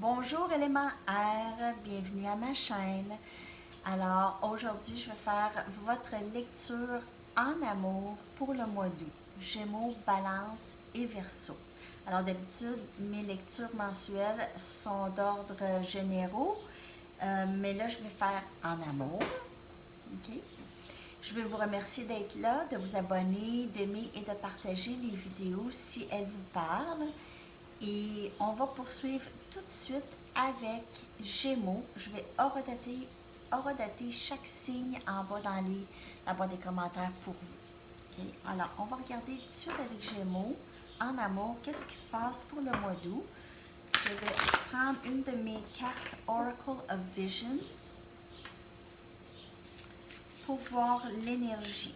Bonjour élément air, bienvenue à ma chaîne. Alors aujourd'hui je vais faire votre lecture en amour pour le mois d'août. Gémeaux, Balance et Verseau. Alors d'habitude mes lectures mensuelles sont d'ordre généraux, mais là je vais faire en amour. Ok? Je veux vous remercier d'être là, de vous abonner, d'aimer et de partager les vidéos si elles vous parlent. Et on va poursuivre tout de suite avec Gémeaux. Je vais horodater chaque signe en bas dans la boîte des commentaires pour vous. Okay? Alors, on va regarder tout de suite avec Gémeaux, en amour, qu'est-ce qui se passe pour le mois d'août. Je vais prendre une de mes cartes Oracle of Visions pour voir l'énergie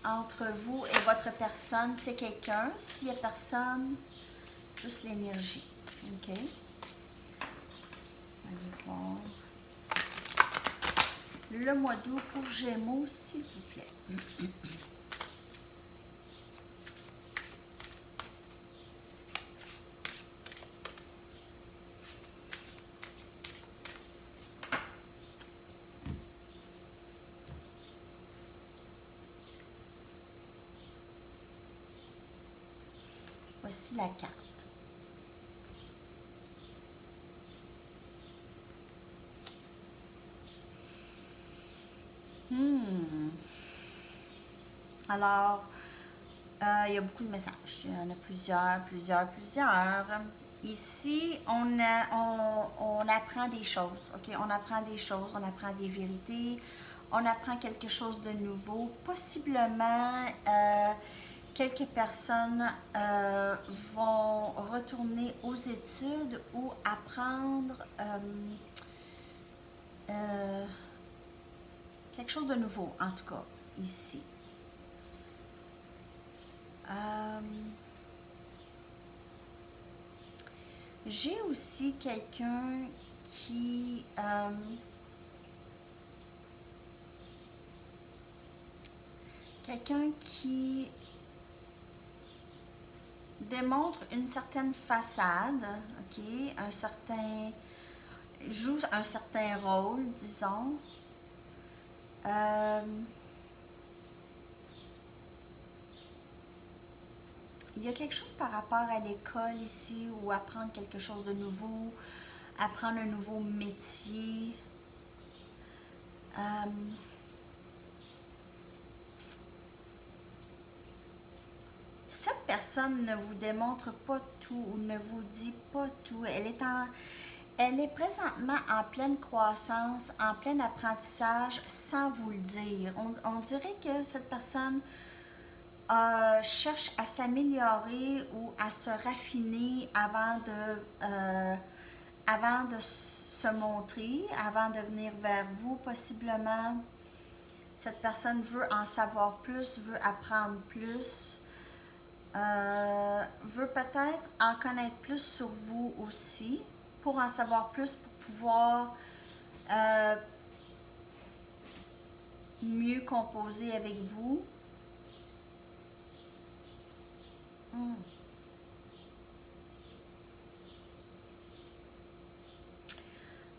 entre vous et votre personne. C'est quelqu'un. S'il n'y a personne, juste l'énergie. OK? Allez voir. Le mois d'août pour Gémeaux, s'il vous plaît. Voici la carte. Alors, il y a beaucoup de messages. Il y en a plusieurs. Ici, on apprend des choses. OK? On apprend des choses, on apprend des vérités, on apprend quelque chose de nouveau. Possiblement, quelques personnes vont retourner aux études ou apprendre quelque chose de nouveau, en tout cas, ici. J'ai aussi quelqu'un qui démontre une certaine façade, ok, joue un certain rôle, disons. Il y a quelque chose par rapport à l'école ici, ou apprendre quelque chose de nouveau, apprendre un nouveau métier. Cette personne ne vous démontre pas tout ou ne vous dit pas tout. Elle est présentement en pleine croissance, en plein apprentissage, sans vous le dire. On dirait que cette personne cherche à s'améliorer ou à se raffiner avant de se montrer, avant de venir vers vous, possiblement. Cette personne veut en savoir plus, veut apprendre plus, veut peut-être en connaître plus sur vous aussi, pour en savoir plus, pour pouvoir mieux composer avec vous.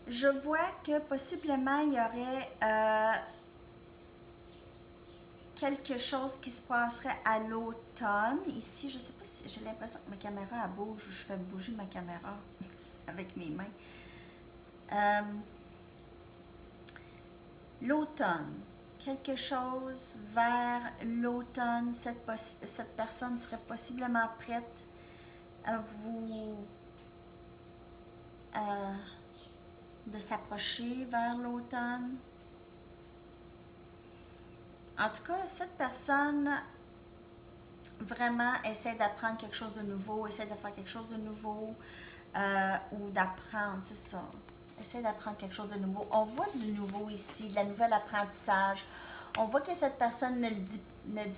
Je vois que possiblement il y aurait quelque chose qui se passerait à l'automne. Ici, je ne sais pas si j'ai l'impression que ma caméra bouge ou je fais bouger ma caméra avec mes mains. L'automne. Quelque chose vers l'automne. Cette personne serait possiblement prête à vous de s'approcher vers l'automne. En tout cas, cette personne vraiment essaie d'apprendre quelque chose de nouveau, essaie de faire quelque chose de nouveau, ou d'apprendre, c'est ça. Essaie d'apprendre quelque chose de nouveau. On voit du nouveau ici, de la nouvelle apprentissage. On voit que cette personne ne dit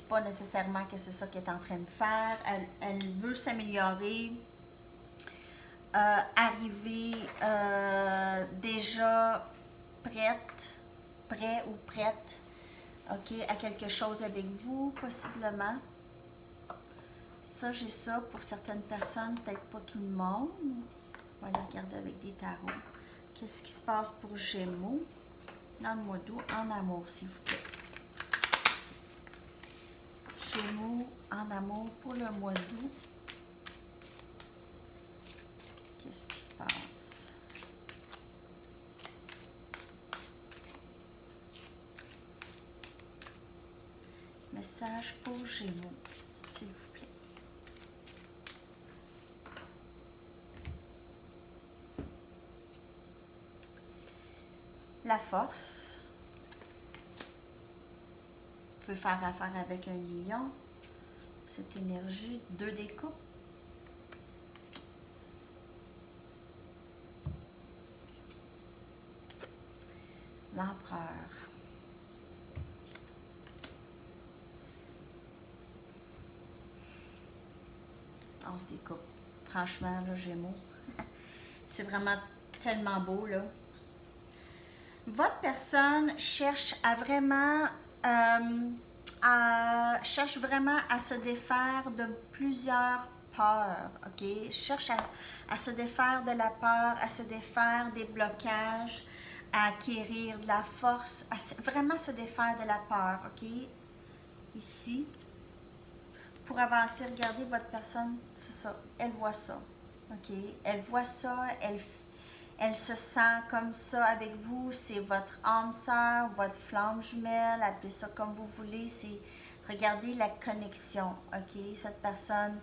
pas nécessairement que c'est ça qu'elle est en train de faire. Elle veut s'améliorer, arriver déjà prêt ou prête, ok, à quelque chose avec vous, possiblement. Ça, j'ai ça pour certaines personnes, peut-être pas tout le monde. On va aller regarder avec des tarots. Qu'est-ce qui se passe pour Gémeaux dans le mois d'août en amour, s'il vous plaît? Gémeaux en amour pour le mois d'août. Qu'est-ce qui se passe? Message pour Gémeaux, s'il vous plaît. La force. Vous pouvez faire affaire avec un lion. Cette énergie, 2 des coupes. L'empereur. As des coupes. Franchement, là, Gémeaux, c'est vraiment tellement beau, là. Votre personne cherche à vraiment, cherche vraiment à se défaire de plusieurs peurs, ok? Cherche à se défaire de la peur, à se défaire des blocages, à acquérir de la force, vraiment se défaire de la peur, ok? Ici, pour avancer, regardez votre personne, c'est ça, elle voit ça, ok? Elle voit ça, elle se sent comme ça avec vous, c'est votre âme sœur, votre flamme jumelle, appelez ça comme vous voulez, c'est, regardez la connexion, ok? Cette personne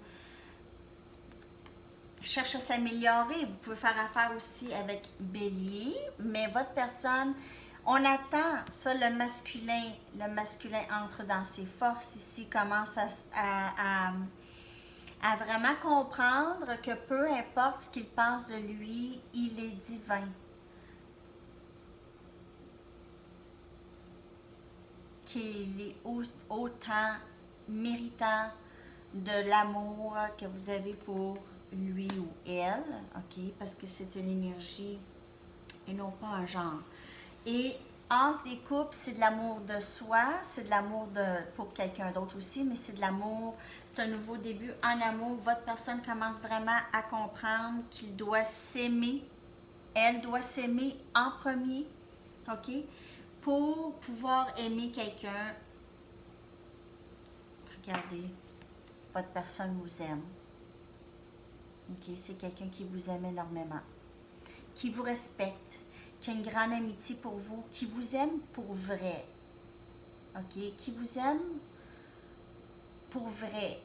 cherche à s'améliorer, vous pouvez faire affaire aussi avec Bélier, mais votre personne, on attend ça, le masculin entre dans ses forces ici, commence à vraiment comprendre que peu importe ce qu'il pense de lui, il est divin. Qu'il est autant méritant de l'amour que vous avez pour lui ou elle, ok? Parce que c'est une énergie et non pas un genre. Et As des coupes, c'est de l'amour de soi, c'est de l'amour pour quelqu'un d'autre aussi, mais c'est de l'amour, c'est un nouveau début en amour. Votre personne commence vraiment à comprendre qu'il doit s'aimer, elle doit s'aimer en premier, ok? Pour pouvoir aimer quelqu'un, regardez, votre personne vous aime, ok? C'est quelqu'un qui vous aime énormément, qui vous respecte, qui a une grande amitié pour vous, qui vous aime pour vrai, ok? Qui vous aime pour vrai,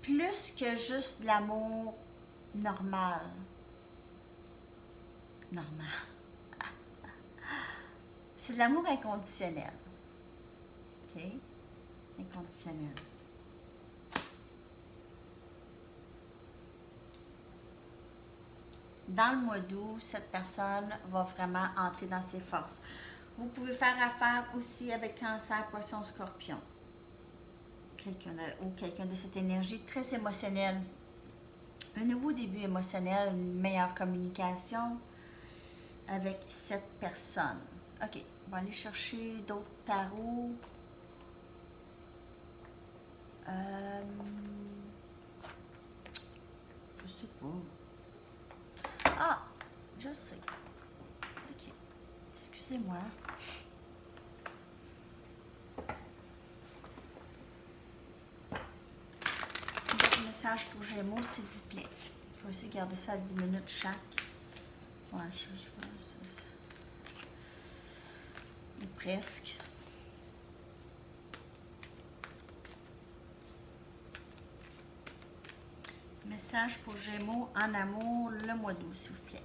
plus que juste de l'amour normal. Normal. C'est de l'amour inconditionnel, ok? Inconditionnel. Dans le mois d'août, cette personne va vraiment entrer dans ses forces. Vous pouvez faire affaire aussi avec Cancer, Poisson, Scorpion. Quelqu'un de cette énergie très émotionnelle. Un nouveau début émotionnel, une meilleure communication avec cette personne. Ok, on va aller chercher d'autres tarots. Je sais pas. Ah, je sais. Ok, excusez-moi. Message pour Gémeaux, s'il vous plaît. Je vais essayer de garder ça à 10 minutes chaque. Ouais, je ou presque. Message pour Gémeaux en amour le mois d'août, s'il vous plaît.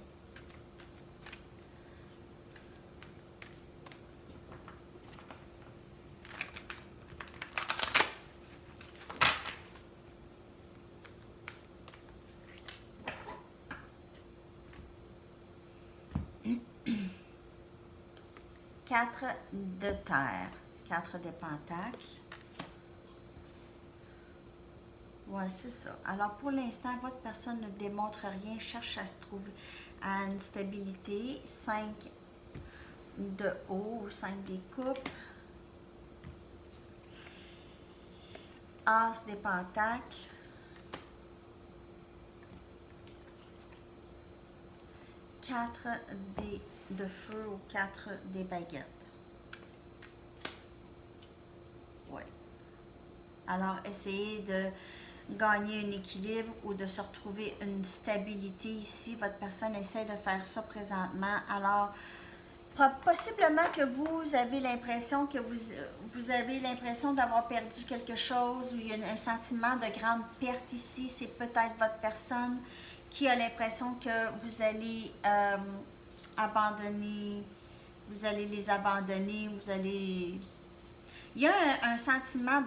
Quatre de terre, 4 de pentacles. Ouais, c'est ça. Alors, pour l'instant, votre personne ne démontre rien, cherche à se trouver à une stabilité. 5 de haut, 5 des coupes. As des pentacles. 4 dés de feu ou 4 des baguettes. Oui. Alors, essayez de gagner un équilibre ou de se retrouver une stabilité ici. Votre personne essaie de faire ça présentement. Alors, possiblement que vous avez l'impression que vous avez l'impression d'avoir perdu quelque chose ou il y a un sentiment de grande perte ici. C'est peut-être votre personne qui a l'impression que vous allez abandonner, vous allez les abandonner, vous allez... Il y a un sentiment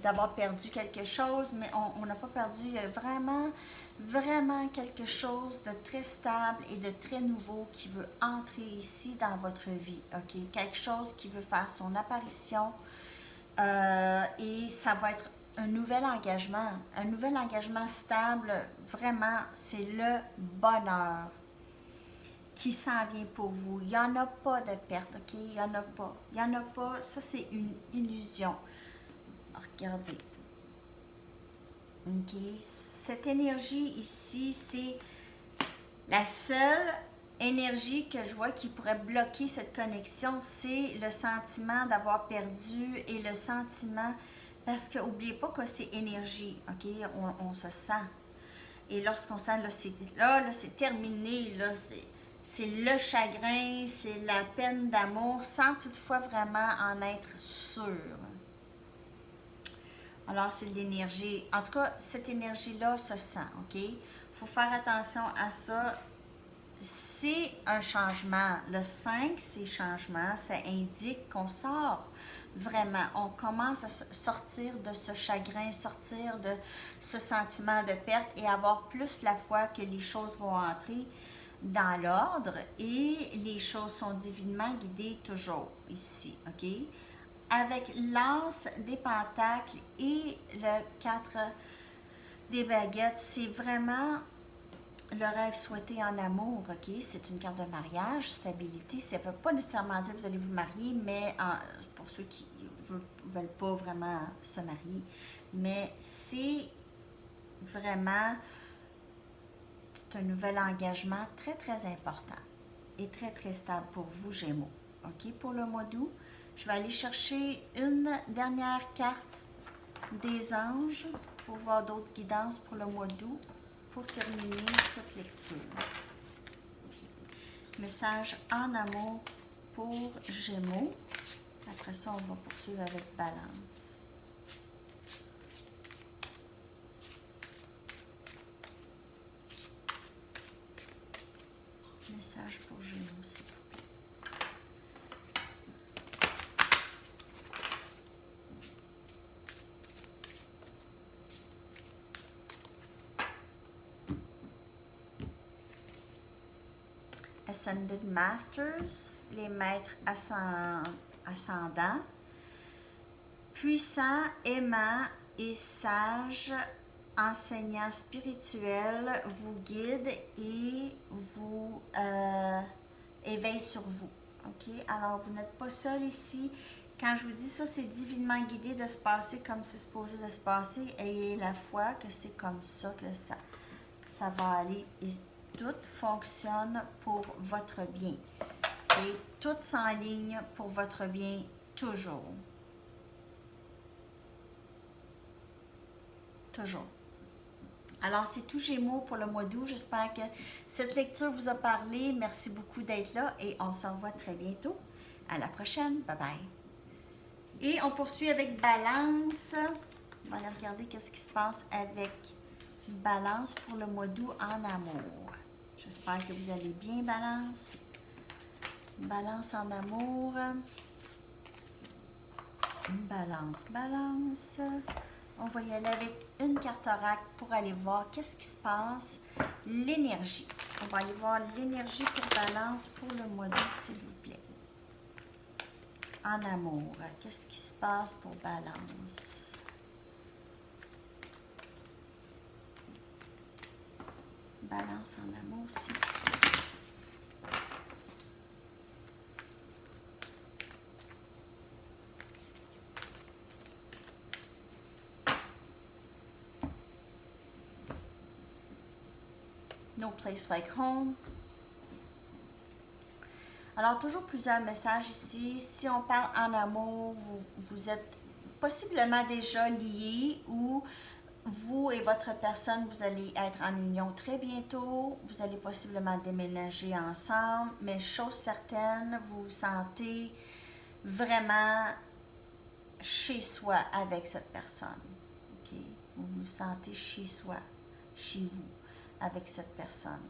d'avoir perdu quelque chose, mais on n'a pas perdu. Il y a vraiment quelque chose de très stable et de très nouveau qui veut entrer ici dans votre vie. OK? Quelque chose qui veut faire son apparition et ça va être un nouvel engagement stable. Vraiment, c'est le bonheur qui s'en vient pour vous. Il n'y en a pas de perte, OK? Il n'y en a pas. Il n'y en a pas. Ça, c'est une illusion. Regardez. OK? Cette énergie ici, c'est la seule énergie que je vois qui pourrait bloquer cette connexion, c'est le sentiment d'avoir perdu et le sentiment, parce que n'oubliez pas que c'est énergie, OK? On se sent. Et lorsqu'on sent, là, c'est terminé, là, c'est le chagrin, c'est la peine d'amour, sans toutefois vraiment en être sûr. Alors, c'est de l'énergie. En tout cas, cette énergie-là se sent, OK? Il faut faire attention à ça. C'est un changement. Le 5, c'est changement. Ça indique qu'on sort vraiment. On commence à sortir de ce chagrin, sortir de ce sentiment de perte et avoir plus la foi que les choses vont entrer dans l'ordre et les choses sont divinement guidées toujours ici, OK? Avec l'As des pentacles et le 4 des baguettes, c'est vraiment le rêve souhaité en amour, OK? C'est une carte de mariage, stabilité. Ça ne veut pas nécessairement dire que vous allez vous marier, mais pour ceux qui ne veulent pas vraiment se marier, mais c'est vraiment... C'est un nouvel engagement très, très important et très, très stable pour vous, Gémeaux. OK? Pour le mois d'août, je vais aller chercher une dernière carte des anges pour voir d'autres guidances pour le mois d'août pour terminer cette lecture. Message en amour pour Gémeaux. Après ça, on va poursuivre avec Balance. Message pour Gémeaux, s'il vous plaît. Ascended Masters, les maîtres ascendants, puissants, aimants et sages, enseignants spirituels vous guident et vous éveillent sur vous. OK? Alors, vous n'êtes pas seul ici. Quand je vous dis ça, c'est divinement guidé de se passer comme c'est supposé de se passer. Ayez la foi que c'est comme ça que ça va aller. Et tout fonctionne pour votre bien. Et tout s'enligne pour votre bien toujours. Toujours. Alors, c'est tout Gémeaux pour le mois d'août. J'espère que cette lecture vous a parlé. Merci beaucoup d'être là et on se revoit très bientôt. À la prochaine. Bye bye. Et on poursuit avec Balance. On va aller regarder qu'est-ce qui se passe avec Balance pour le mois d'août en amour. J'espère que vous allez bien, Balance. Balance en amour. Balance, Balance. On va y aller avec une carte oracle pour aller voir qu'est-ce qui se passe. L'énergie. On va aller voir l'énergie pour Balance pour le mois d'août, s'il vous plaît. En amour. Qu'est-ce qui se passe pour Balance? Balance en amour, s'il vous plaît. No place like home. Alors, toujours plusieurs messages ici. Si on parle en amour, vous êtes possiblement déjà liés ou vous et votre personne, vous allez être en union très bientôt. Vous allez possiblement déménager ensemble, mais chose certaine, vous vous sentez vraiment chez soi avec cette personne. OK? Vous vous sentez chez soi, chez vous, avec cette personne.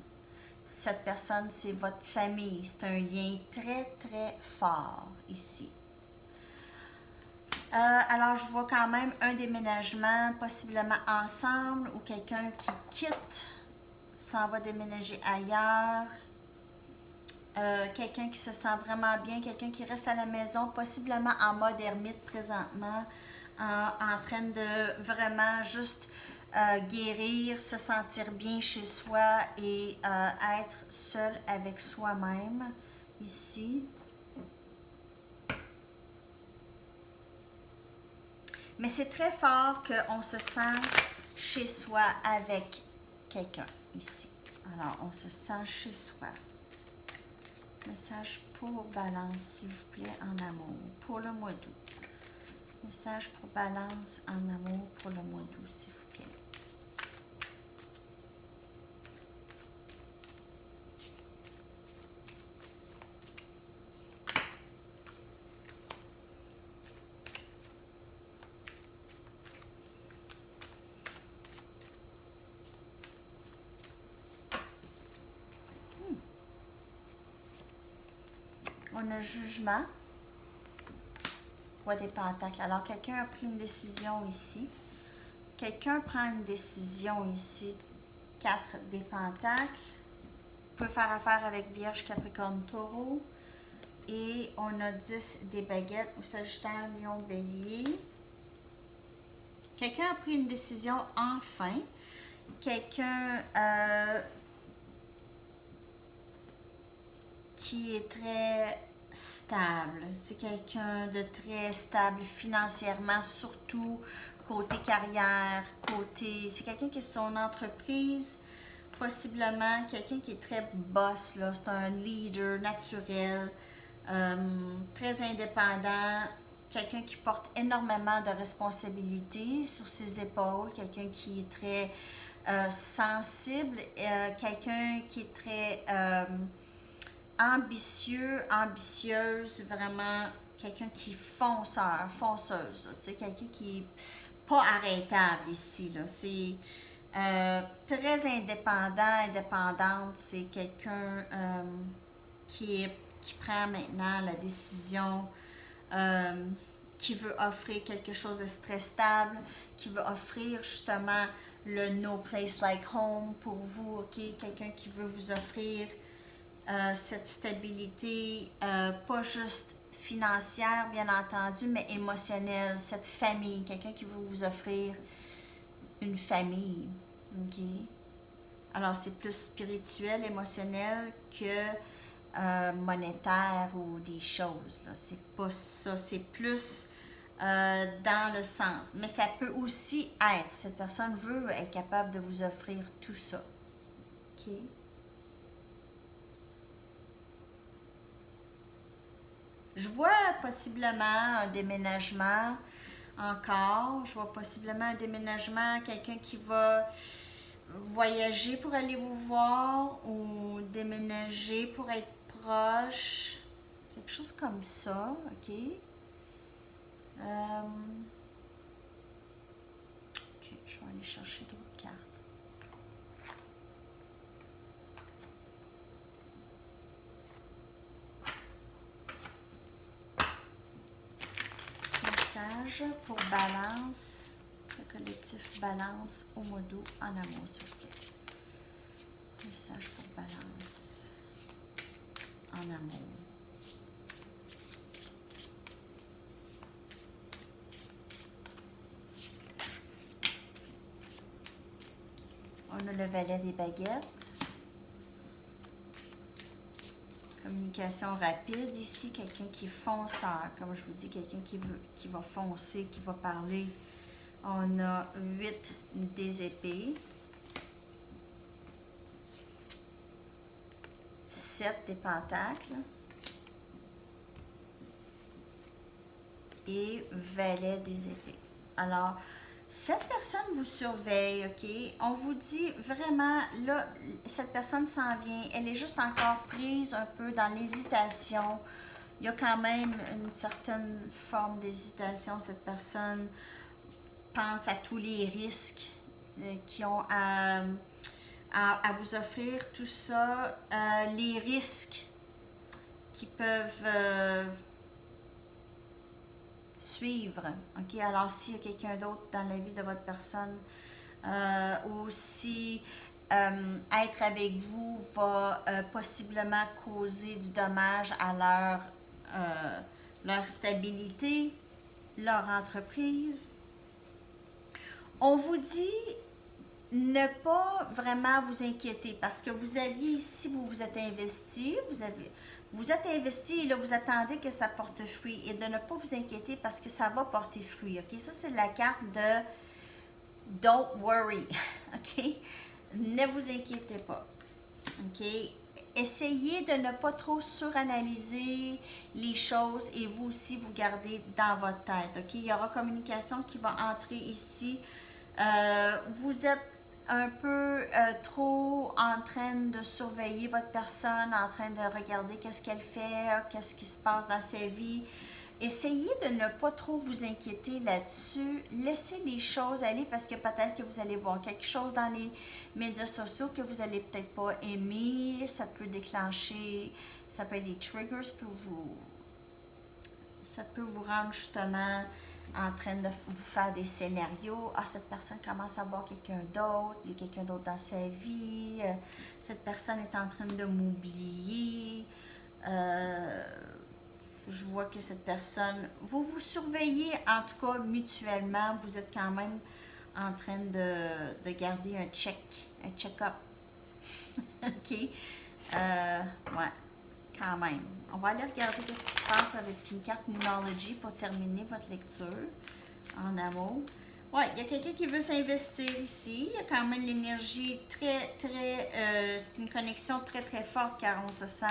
Cette personne, c'est votre famille. C'est un lien très, très fort ici. Alors, je vois quand même un déménagement, possiblement ensemble, ou quelqu'un qui quitte, s'en va déménager ailleurs. Quelqu'un qui se sent vraiment bien, quelqu'un qui reste à la maison, possiblement en mode ermite présentement, en train de vraiment juste guérir, se sentir bien chez soi et être seul avec soi-même ici. Mais c'est très fort qu'on se sent chez soi avec quelqu'un ici. Alors, on se sent chez soi. Message pour Balance, s'il vous plaît, en amour, pour le mois d'août. Message pour Balance en amour pour le mois d'août, s'il vous plaît. On a jugement. Roi des Pentacles. Alors, quelqu'un a pris une décision ici. Quelqu'un prend une décision ici. 4 des Pentacles. Peut faire affaire avec Vierge, Capricorne, Taureau. Et on a 10 des Baguettes ou Sagittaire, Lion, Bélier. Quelqu'un a pris une décision enfin. Quelqu'un qui est très stable. C'est quelqu'un de très stable financièrement, surtout côté carrière, côté... C'est quelqu'un qui est son entreprise, possiblement quelqu'un qui est très boss, là. C'est un leader naturel, très indépendant, quelqu'un qui porte énormément de responsabilités sur ses épaules, quelqu'un qui est très sensible, quelqu'un qui est très ambitieux, ambitieuse, vraiment quelqu'un qui est fonceur, fonceuse, tu sais, quelqu'un qui est pas arrêtable ici, là. C'est très indépendant, indépendante, c'est quelqu'un qui prend maintenant la décision, qui veut offrir quelque chose de très stable, qui veut offrir justement le No Place Like Home pour vous, ok? Quelqu'un qui veut vous offrir cette stabilité, pas juste financière, bien entendu, mais émotionnelle, cette famille, quelqu'un qui veut vous offrir une famille, ok? Alors, c'est plus spirituel, émotionnel que monétaire ou des choses, là. C'est pas ça, c'est plus dans le sens. Mais ça peut aussi être, cette personne veut être capable de vous offrir tout ça, ok? Je vois possiblement un déménagement encore. Je vois possiblement un déménagement, quelqu'un qui va voyager pour aller vous voir ou déménager pour être proche. Quelque chose comme ça, ok? Ok, je vais aller chercher d'autres cartes. Message pour Balance, le collectif Balance au mois d'août en amour, s'il vous plaît. Message pour Balance en amour. On a le valet des baguettes. Communication rapide ici, quelqu'un qui est fonceur, comme je vous dis, quelqu'un qui va foncer, qui va parler. On a 8 des épées, 7 des pentacles, et valet des épées. Alors, cette personne vous surveille, OK? On vous dit vraiment, là, cette personne s'en vient, elle est juste encore prise un peu dans l'hésitation. Il y a quand même une certaine forme d'hésitation. Cette personne pense à tous les risques qui ont à vous offrir, tout ça, les risques qui peuvent suivre. OK? Alors, s'il y a quelqu'un d'autre dans la vie de votre personne, ou si être avec vous va possiblement causer du dommage à leur stabilité, leur entreprise. On vous dit ne pas vraiment vous inquiéter parce que vous aviez ici, vous vous êtes investi, vous êtes investi et là vous attendez que ça porte fruit et de ne pas vous inquiéter parce que ça va porter fruit. OK? Ça, c'est la carte de Don't worry. OK? Ne vous inquiétez pas. OK? Essayez de ne pas trop suranalyser les choses et vous aussi vous gardez dans votre tête. OK? Il y aura communication qui va entrer ici. Vous êtes un peu trop en train de surveiller votre personne, en train de regarder qu'est-ce qu'elle fait, qu'est-ce qui se passe dans sa vie. Essayez de ne pas trop vous inquiéter là-dessus. Laissez les choses aller parce que peut-être que vous allez voir quelque chose dans les médias sociaux que vous allez peut-être pas aimer. Ça peut déclencher, ça peut être des triggers ça peut vous rendre justement en train de vous faire des scénarios. Ah, cette personne commence à voir quelqu'un d'autre, il y a quelqu'un d'autre dans sa vie, cette personne est en train de m'oublier. Je vois que cette personne, vous vous surveillez en tout cas mutuellement, vous êtes quand même en train de garder un check-up. OK? Ouais, quand même. On va aller regarder ce qui se passe avec une carte Moonology pour terminer votre lecture en amour. Ouais, il y a quelqu'un qui veut s'investir ici. Il y a quand même l'énergie c'est une connexion très, très forte car on se sent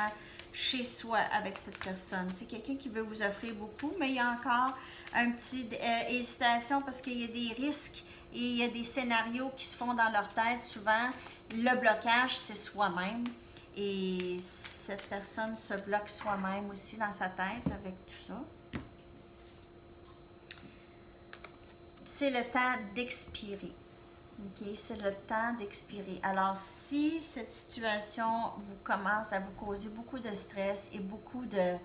chez soi avec cette personne. C'est quelqu'un qui veut vous offrir beaucoup, mais il y a encore un petit hésitation parce qu'il y a des risques et il y a des scénarios qui se font dans leur tête. Souvent, le blocage, c'est soi-même. Et cette personne se bloque soi-même aussi dans sa tête avec tout ça. C'est le temps d'expirer. OK, c'est le temps d'expirer. Alors, si cette situation vous commence à vous causer beaucoup de stress et beaucoup de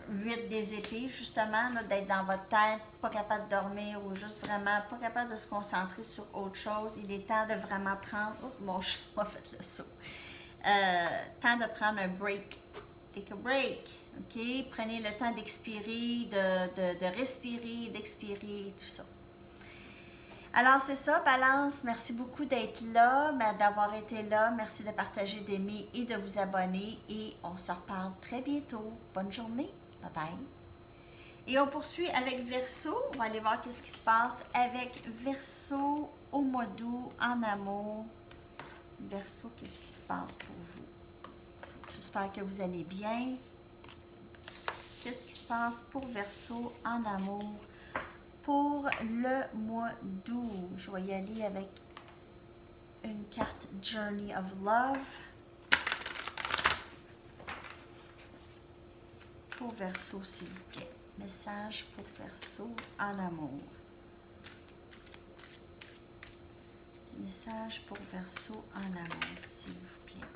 8 des épées, justement, d'être dans votre tête, pas capable de dormir ou juste vraiment pas capable de se concentrer sur autre chose, il est temps de vraiment prendre... Oh, mon chat a fait le saut. Temps de prendre un break. Take a break. OK? Prenez le temps d'expirer, de respirer, d'expirer, tout ça. Alors, c'est ça, Balance. Merci beaucoup d'être là, d'avoir été là. Merci de partager, d'aimer et de vous abonner. Et on se reparle très bientôt. Bonne journée. Bye bye. Et on poursuit avec Verseau. On va aller voir qu'est-ce qui se passe avec Verseau au mois d'août en amour. Verseau, qu'est-ce qui se passe pour vous? J'espère que vous allez bien. Qu'est-ce qui se passe pour Verseau en amour pour le mois d'août? Je vais y aller avec une carte Journey of Love. Pour Verseau, s'il vous plaît. Message pour Verseau en amour. Message pour Verseau en amour, s'il vous plaît.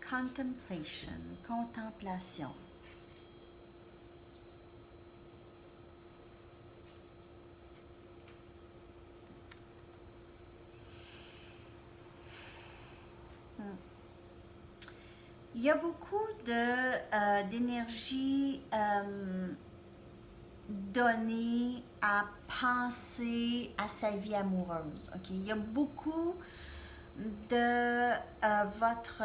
Contemplation, contemplation. Il y a beaucoup d'énergie donnée à penser à sa vie amoureuse. OK? Il y a beaucoup de votre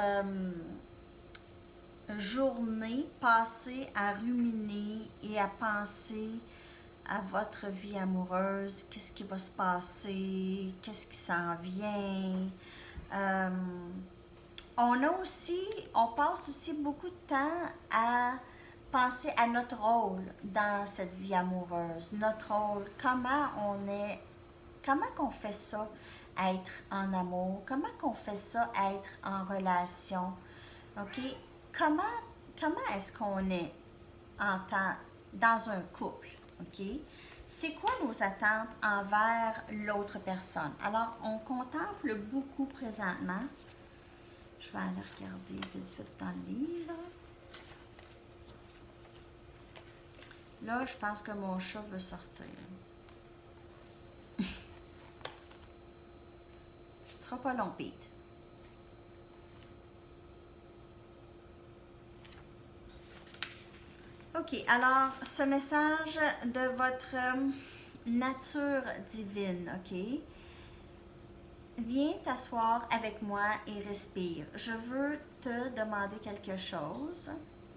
journée passée à ruminer et à penser à votre vie amoureuse, qu'est-ce qui va se passer, qu'est-ce qui s'en vient. Euh, on passe aussi beaucoup de temps à penser à notre rôle dans cette vie amoureuse, notre rôle, comment qu'on fait ça, être en amour, comment qu'on fait ça, être en relation, ok? Comment, comment est-ce qu'on est dans un couple, ok? C'est quoi nos attentes envers l'autre personne? Alors, on contemple beaucoup présentement. Je vais aller regarder vite vite dans le livre. Là, je pense que mon chat veut sortir. Ce sera pas long, Pete. OK, alors, ce message de votre nature divine, OK? Viens t'asseoir avec moi et respire. Je veux te demander quelque chose.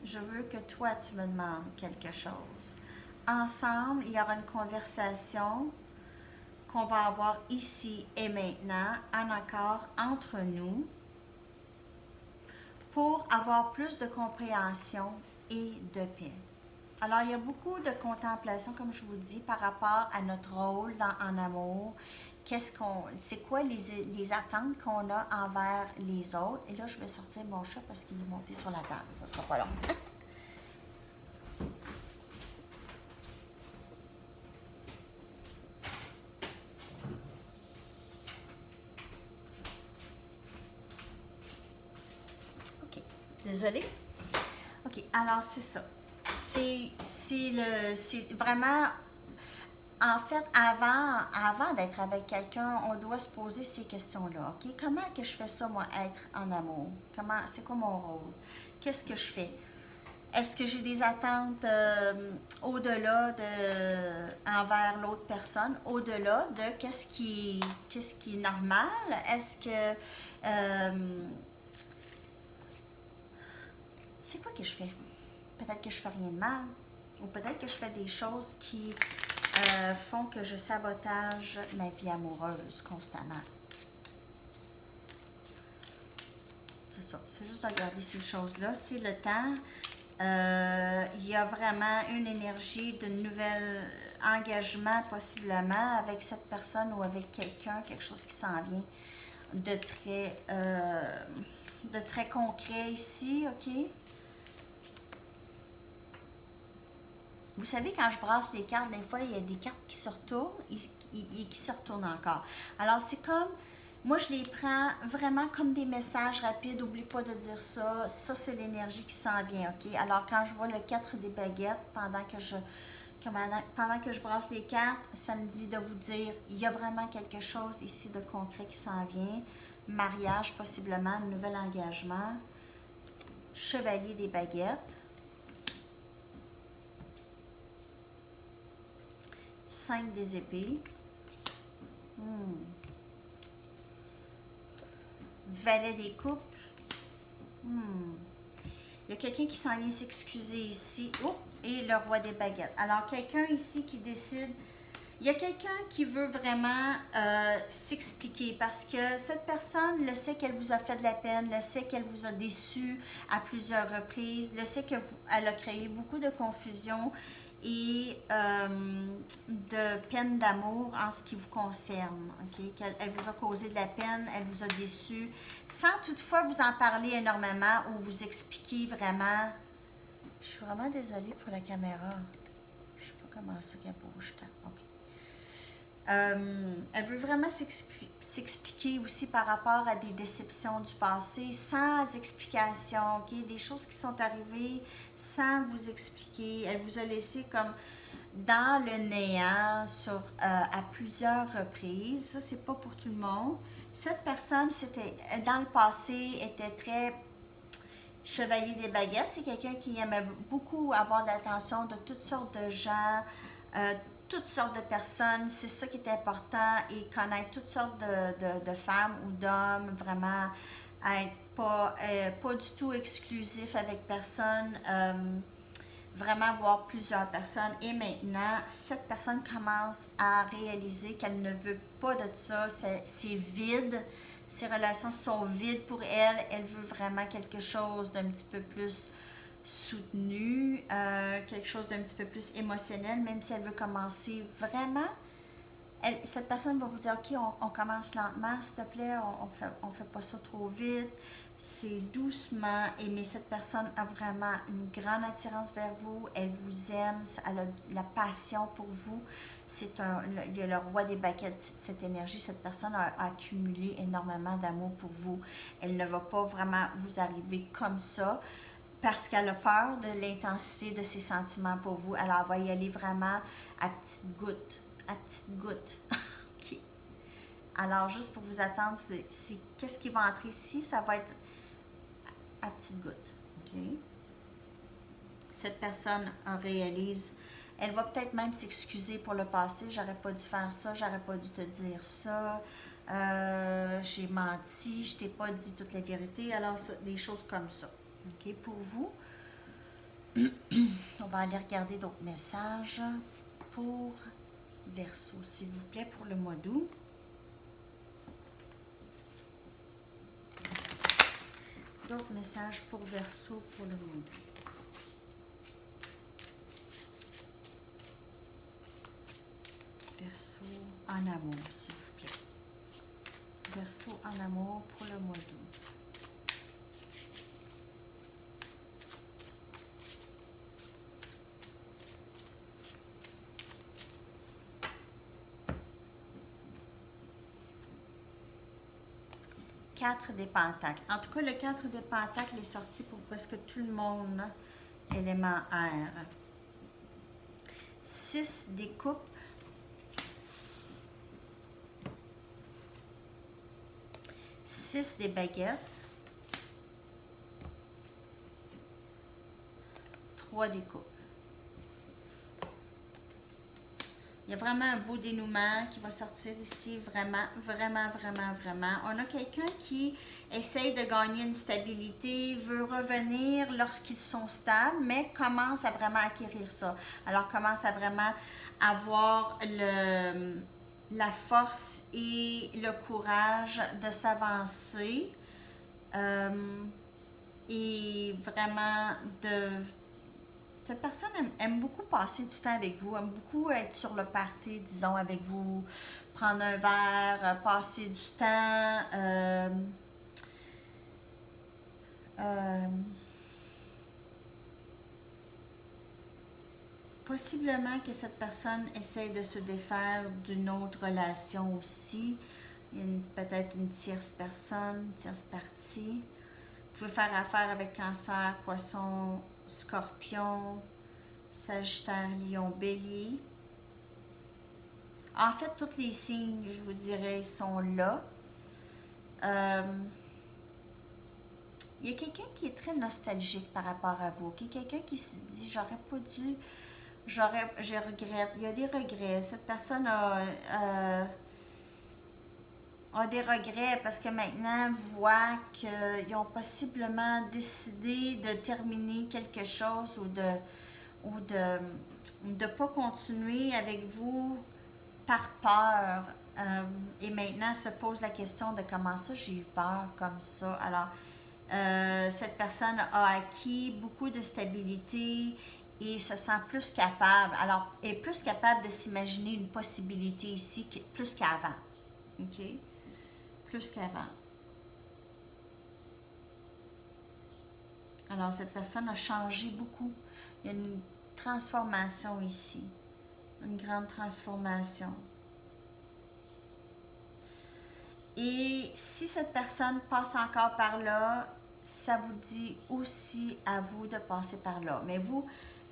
Je veux que toi, tu me demandes quelque chose. Ensemble, il y aura une conversation qu'on va avoir ici et maintenant, en accord entre nous, pour avoir plus de compréhension et de paix. Alors, il y a beaucoup de contemplation, comme je vous dis, par rapport à notre rôle en amour. C'est quoi les attentes qu'on a envers les autres. Et là, je vais sortir mon chat parce qu'il est monté sur la table. Ça sera pas long. OK. Désolée. OK. Alors, c'est ça. C'est vraiment. En fait, avant d'être avec quelqu'un, on doit se poser ces questions-là. OK? Comment que je fais ça, moi, être en amour? C'est quoi mon rôle? Qu'est-ce que je fais? Est-ce que j'ai des attentes au-delà envers l'autre personne, au-delà de qu'est-ce qui est normal? Est-ce que c'est quoi que je fais? Peut-être que je fais rien de mal, ou peut-être que je fais des choses qui font que je sabotage ma vie amoureuse constamment. C'est ça. C'est juste de regarder ces choses-là. C'est le temps. Il y a vraiment une énergie de nouvel engagement possiblement avec cette personne ou avec quelqu'un, quelque chose qui s'en vient de très concret ici, OK? Vous savez, quand je brasse les cartes, des fois, il y a des cartes qui se retournent et qui se retournent encore. Alors, c'est comme, moi, je les prends vraiment comme des messages rapides. N'oublie pas de dire ça. Ça, c'est l'énergie qui s'en vient, OK? Alors, quand je vois le 4 des baguettes, pendant que je brasse les cartes, ça me dit de vous dire, il y a vraiment quelque chose ici de concret qui s'en vient. Mariage, possiblement, un nouvel engagement. Chevalier des baguettes. 5 des épées. Valet des coupes. Il y a quelqu'un qui s'en vient s'excuser ici. Oh, et le roi des baguettes. Alors, quelqu'un ici qui décide. Il y a quelqu'un qui veut vraiment s'expliquer parce que cette personne le sait qu'elle vous a fait de la peine, le sait qu'elle vous a déçu à plusieurs reprises, le sait qu'elle a créé beaucoup de confusion et de peine d'amour en ce qui vous concerne. Okay? Elle vous a causé de la peine, elle vous a déçu, sans toutefois vous en parler énormément ou vous expliquer vraiment. Je suis vraiment désolée pour la caméra. Je ne sais pas comment ça qu'elle bouge tant. Okay. Elle veut vraiment s'expliquer aussi par rapport à des déceptions du passé, sans explication, okay? Des choses qui sont arrivées sans vous expliquer. Elle vous a laissé comme dans le néant à plusieurs reprises. Ça, c'est pas pour tout le monde. Cette personne, dans le passé, était très chevalier des baguettes. C'est quelqu'un qui aimait beaucoup avoir de l'attention de toutes sortes de gens, toutes sortes de personnes. C'est ça qui est important, et connaître toutes sortes de femmes ou d'hommes, vraiment être pas du tout exclusif avec personne, vraiment voir plusieurs personnes. Et maintenant, cette personne commence à réaliser qu'elle ne veut pas de ça, c'est vide, ces relations sont vides pour elle, elle veut vraiment quelque chose d'un petit peu plus soutenu, quelque chose d'un petit peu plus émotionnel, même si elle veut commencer vraiment. Cette personne va vous dire, OK, on commence lentement, s'il te plaît, on fait pas ça trop vite, c'est doucement, mais cette personne a vraiment une grande attirance vers vous, elle vous aime, elle a la passion pour vous, il y a le roi des baguettes, cette énergie, cette personne a accumulé énormément d'amour pour vous, elle ne va pas vraiment vous arriver comme ça, parce qu'elle a peur de l'intensité de ses sentiments pour vous, alors elle va y aller vraiment à petites gouttes. À petites gouttes. OK. Alors, juste pour vous attendre, c'est qu'est-ce qui va entrer ici? Ça va être à petites gouttes. OK. Cette personne en réalise, elle va peut-être même s'excuser pour le passé. J'aurais pas dû faire ça, j'aurais pas dû te dire ça. J'ai menti, je t'ai pas dit toute la vérité. Alors, ça, des choses comme ça. OK, pour vous. On va aller regarder d'autres messages pour Verseau, s'il vous plaît, pour le mois d'août. D'autres messages pour Verseau pour le mois d'août. Verseau en amour, s'il vous plaît. Verseau en amour pour le mois d'août. Quatre des pentacles. En tout cas, le 4 des pentacles est sorti pour presque tout le monde, élément air. 6 des coupes. 6 des baguettes. 3 des coupes. Il y a vraiment un beau dénouement qui va sortir ici, vraiment, vraiment, vraiment, vraiment. On a quelqu'un qui essaye de gagner une stabilité, veut revenir lorsqu'ils sont stables, mais commence à vraiment acquérir ça. Alors, commence à vraiment avoir la force et le courage de s'avancer et vraiment de... Cette personne aime beaucoup passer du temps avec vous, aime beaucoup être sur le party, disons, avec vous, prendre un verre, passer du temps. Possiblement que cette personne essaie de se défaire d'une autre relation aussi. Il y a peut-être une tierce personne, une tierce partie. Vous pouvez faire affaire avec Cancer, Poisson, Scorpion, Sagittaire, Lion, Bélier. En fait, tous les signes, je vous dirais, sont là. Il y a quelqu'un qui est très nostalgique par rapport à vous. Il y a quelqu'un qui se dit, j'aurais pas dû, je regrette. Il y a des regrets. Cette personne a des regrets parce que maintenant voit qu'ils ont possiblement décidé de terminer quelque chose ou de pas continuer avec vous par peur. Et maintenant se pose la question de comment ça j'ai eu peur comme ça. Alors, cette personne a acquis beaucoup de stabilité et se sent plus capable. Alors, est plus capable de s'imaginer une possibilité ici plus qu'avant. OK? Plus qu'avant. Alors, cette personne a changé beaucoup. Il y a une transformation ici. Une grande transformation. Et si cette personne passe encore par là, ça vous dit aussi à vous de passer par là. Mais vous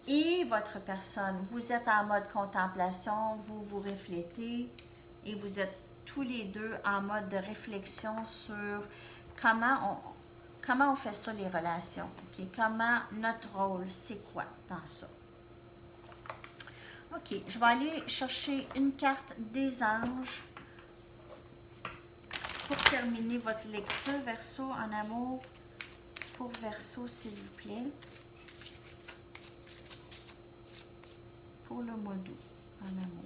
et votre personne, vous êtes en mode contemplation, vous vous reflétez et vous êtes tous les deux en mode de réflexion sur comment on fait ça les relations, okay? Comment notre rôle, c'est quoi dans ça. OK, je vais aller chercher une carte des anges pour terminer votre lecture, Verseau, en amour, pour Verseau, s'il vous plaît. Pour le mois d'août, en amour.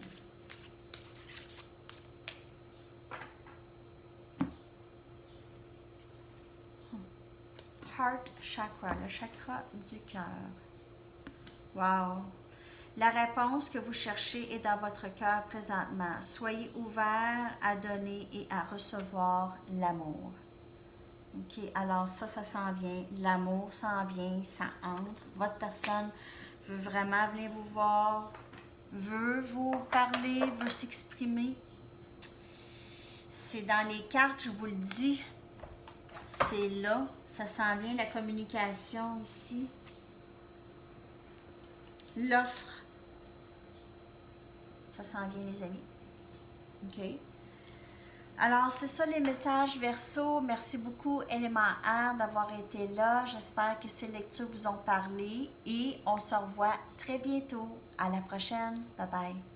Heart chakra, le chakra du cœur. Wow! La réponse que vous cherchez est dans votre cœur présentement. Soyez ouvert à donner et à recevoir l'amour. OK, alors ça s'en vient. L'amour s'en vient, ça entre. Votre personne veut vraiment venir vous voir, veut vous parler, veut s'exprimer. C'est dans les cartes, je vous le dis. C'est là, ça s'en vient, la communication ici. L'offre. Ça s'en vient, les amis. OK? Alors, c'est ça les messages Verseau. Merci beaucoup, élément Air, d'avoir été là. J'espère que ces lectures vous ont parlé et on se revoit très bientôt. À la prochaine. Bye bye.